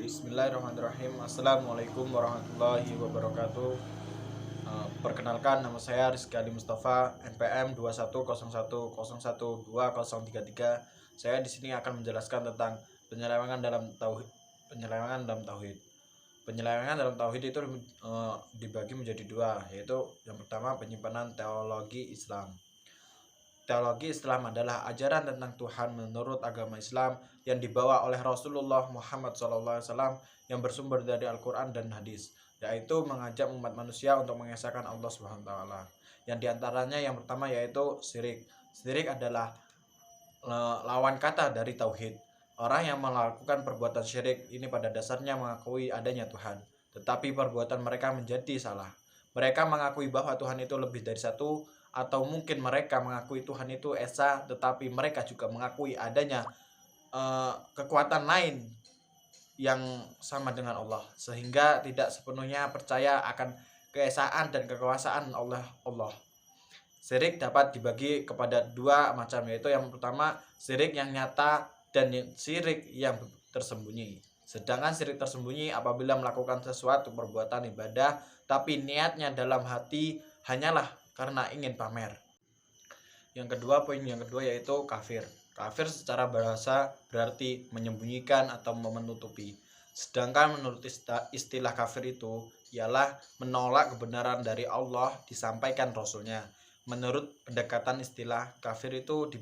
Bismillahirrahmanirrahim. Assalamualaikum warahmatullahi wabarakatuh. Perkenalkan, nama saya Rizky Ali Mustafa, NPM 2101012033. Saya di sini akan menjelaskan tentang penyelewengan dalam tauhid. Penyelewengan dalam tauhid itu dibagi menjadi dua, yaitu yang pertama penyimpanan teologi Islam. Teologi Islam adalah ajaran tentang Tuhan menurut agama Islam yang dibawa oleh Rasulullah Muhammad SAW yang bersumber dari Al-Quran dan Hadis, yaitu mengajak umat manusia untuk mengesahkan Allah SWT. Yang diantaranya yang pertama yaitu syirik. Syirik adalah lawan kata dari tauhid. Orang yang melakukan perbuatan syirik ini pada dasarnya mengakui adanya Tuhan, tetapi perbuatan mereka menjadi salah. Mereka mengakui bahwa Tuhan itu lebih dari satu, atau mungkin mereka mengakui Tuhan itu esa, tetapi mereka juga mengakui adanya kekuatan lain yang sama dengan Allah, sehingga tidak sepenuhnya percaya akan keesaan dan kekuasaan Allah. Syirik dapat dibagi kepada dua macam, yaitu yang pertama syirik yang nyata dan syirik yang tersembunyi. Sedangkan syirik tersembunyi apabila melakukan sesuatu perbuatan ibadah tapi niatnya dalam hati hanyalah karena ingin pamer. Poin yang kedua yaitu kafir. Kafir secara bahasa berarti menyembunyikan atau menutupi. Sedangkan menurut istilah kafir itu ialah menolak kebenaran dari Allah disampaikan Rasulnya. Menurut pendekatan istilah kafir itu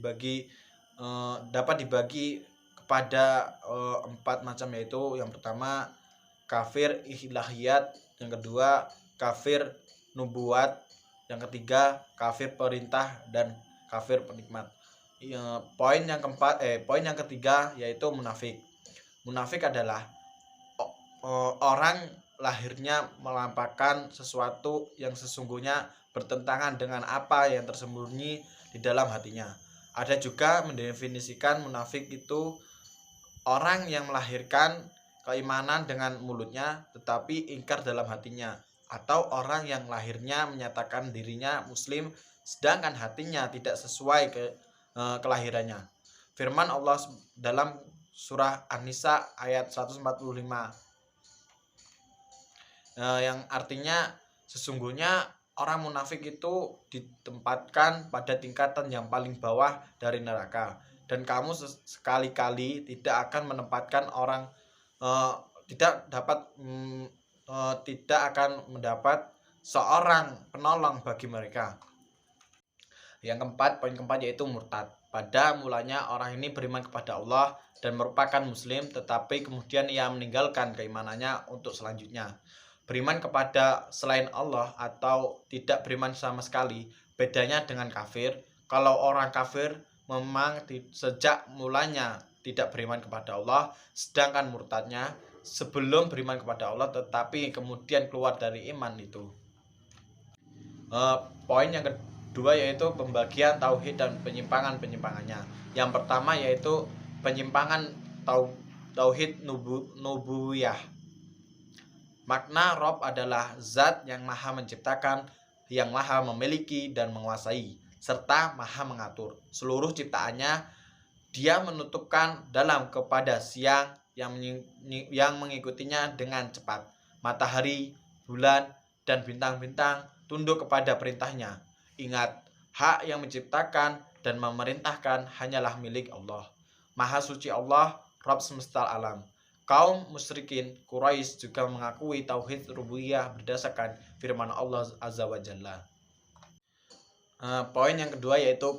dapat dibagi kepada 4 macam, yaitu yang pertama kafir ilahiyat, yang kedua kafir nubuat, yang ketiga kafir perintah, dan kafir penikmat. Poin yang ketiga yaitu munafik. Munafik adalah orang lahirnya melampaukan sesuatu yang sesungguhnya bertentangan dengan apa yang tersembunyi di dalam hatinya. Ada juga mendefinisikan munafik itu orang yang melahirkan keimanan dengan mulutnya tetapi ingkar dalam hatinya, atau orang yang lahirnya menyatakan dirinya muslim sedangkan hatinya tidak sesuai kelahirannya. Firman Allah dalam surah An-Nisa ayat 145 yang artinya sesungguhnya orang munafik itu ditempatkan pada tingkatan yang paling bawah dari neraka, dan kamu sekali-kali tidak akan menempatkan orang tidak akan mendapat seorang penolong bagi mereka. Poin keempat yaitu murtad. Pada mulanya orang ini beriman kepada Allah dan merupakan muslim, tetapi kemudian ia meninggalkan keimanannya untuk selanjutnya beriman kepada selain Allah atau tidak beriman sama sekali. Bedanya dengan kafir, kalau orang kafir memang sejak mulanya tidak beriman kepada Allah, sedangkan murtadnya sebelum beriman kepada Allah tetapi kemudian keluar dari iman itu. Poin yang kedua yaitu pembagian tauhid dan penyimpangannya. Yang pertama yaitu penyimpangan tauhid nubuwiyah. Makna Rob adalah zat yang maha menciptakan, yang maha memiliki dan menguasai, serta maha mengatur seluruh ciptaannya. Dia menutupkan dalam kepada siang yang mengikutinya dengan cepat. Matahari, bulan, dan bintang-bintang tunduk kepada perintahnya. Ingat, hak yang menciptakan dan memerintahkan hanyalah milik Allah. Maha suci Allah, Rabb semesta alam. Kaum musyrikin Quraisy juga mengakui tauhid rububiyah berdasarkan firman Allah Azza wa Jalla. Poin yang kedua yaitu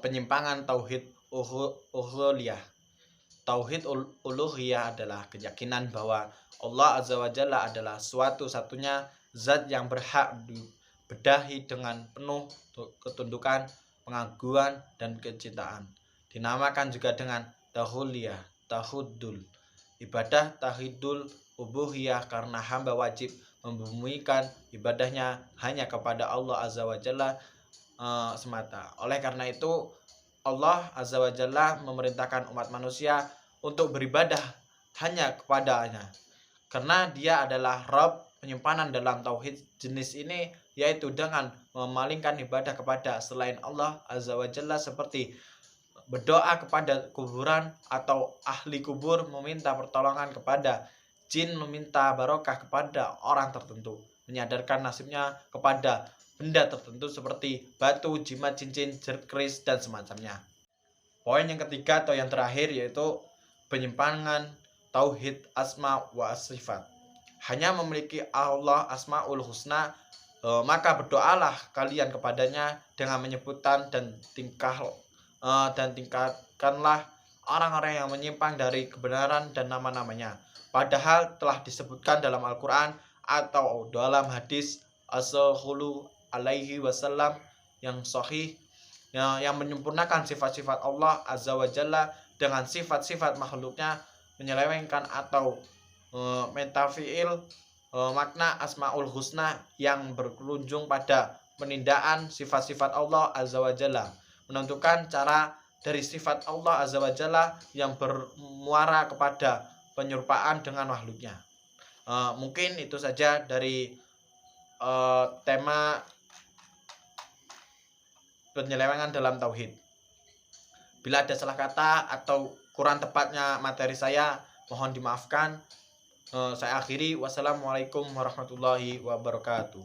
penyimpangan tauhid uluhiyah. Tauhid uluhiyah adalah keyakinan bahwa Allah Azza wa Jalla adalah suatu-satunya zat yang berhak diibadahi dengan penuh ketundukan, pengagungan, dan kecintaan. Dinamakan juga dengan tauhidul ibadah, tauhidul ubuhiyah, karena hamba wajib membumikan ibadahnya hanya kepada Allah Azza wa Jalla semata. Oleh karena itu Allah Azza wa Jalla memerintahkan umat manusia untuk beribadah hanya kepadanya. Karena dia adalah Rabb. Penyimpanan dalam tauhid jenis ini yaitu dengan memalingkan ibadah kepada selain Allah Azza wa Jalla, seperti berdoa kepada kuburan atau ahli kubur, meminta pertolongan kepada jin, meminta barokah kepada orang tertentu, menyadarkan nasibnya kepada benda tertentu seperti batu, jimat, cincin, keris, dan semacamnya. Poin yang ketiga atau yang terakhir yaitu penyimpangan tauhid asma wa sifat. Hanya memiliki Allah asmaul husna, maka berdoalah kalian kepadanya dengan menyebutkan dan tingkatkanlah orang-orang yang menyimpang dari kebenaran dan nama-namanya. Padahal telah disebutkan dalam Al-Quran atau dalam hadis as-sallallahu alaihi wasallam yang sahih, yang menyempurnakan sifat-sifat Allah Azza wa Jalla dengan sifat-sifat makhluknya, menyelewengkan atau mentafiil makna asmaul husna yang berkunjung pada penindaan sifat-sifat Allah Azza wa Jalla, menentukan cara dari sifat Allah Azza wa Jalla yang bermuara kepada penyerupaan dengan makhluknya. Mungkin itu saja dari tema penyelewengan dalam tauhid. Bila ada salah kata atau kurang tepatnya materi saya, mohon dimaafkan. Saya akhiri. Wassalamualaikum warahmatullahi wabarakatuh.